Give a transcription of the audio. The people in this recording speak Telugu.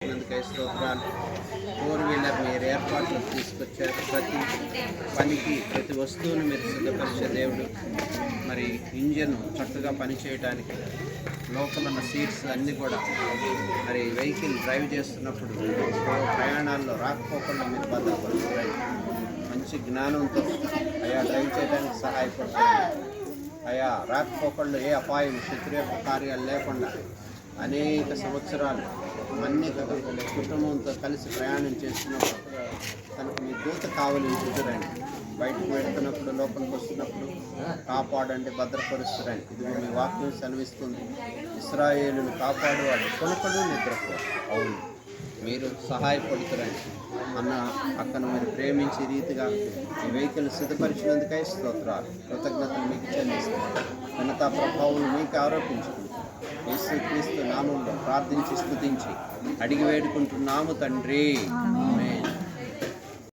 అందుకై స్తోత్రాలు. 4-వీలర్ మీరు ఏర్పాట్లకు తీసుకొచ్చారు. ప్రతి పనికి ప్రతి వస్తువును మీరు సిద్ధపరిచే దేవుడు. మరి ఇంజన్ చక్కగా పనిచేయడానికి లోపల ఉన్న సీట్స్ అన్నీ కూడా మరి వెహికల్ డ్రైవ్ చేస్తున్నప్పుడు ప్రయాణాల్లో రాకపోకుండా మీరు భద్రపరుస్తాయి. మంచి జ్ఞానంతో అయా డ్రైవ్ చేయడానికి సహాయపడుతుంది. అయా రాకపోకుండా ఏ అపాయం శత్రు యొక్క కార్యాలు లేకుండా అనేక సంవత్సరాలు మన్నిక కుటుంబంతో కలిసి ప్రయాణం చేస్తున్నప్పుడు తనకు మీ దూత కావలి కుదురండి. బయటకు వెళ్తున్నప్పుడు లోపలికి వస్తున్నప్పుడు కాపాడండి, భద్రపరుస్తురండి. ఇది మీ వాక్యం సెలవిస్తుంది. ఇశ్రాయేలును కాపాడువాడు కొనకడు నిద్రపోడు. అవును, మీరు సహాయపడుతురండి అన్న అక్కను మీరు ప్రేమించే రీతిగా ఈ వెహికల్ సిద్ధపరిచినందుకై స్తోత్రాలు, కృతజ్ఞతలు మీకు చెల్లిస్తున్నాను. ఘనతా ప్రభావం మీకు ఆరోపించుకుంటాం. యేసుక్రీస్తు నామంలో ప్రార్థించి స్తుతించి అడిగి వేడుకుంటున్నాము తండ్రి.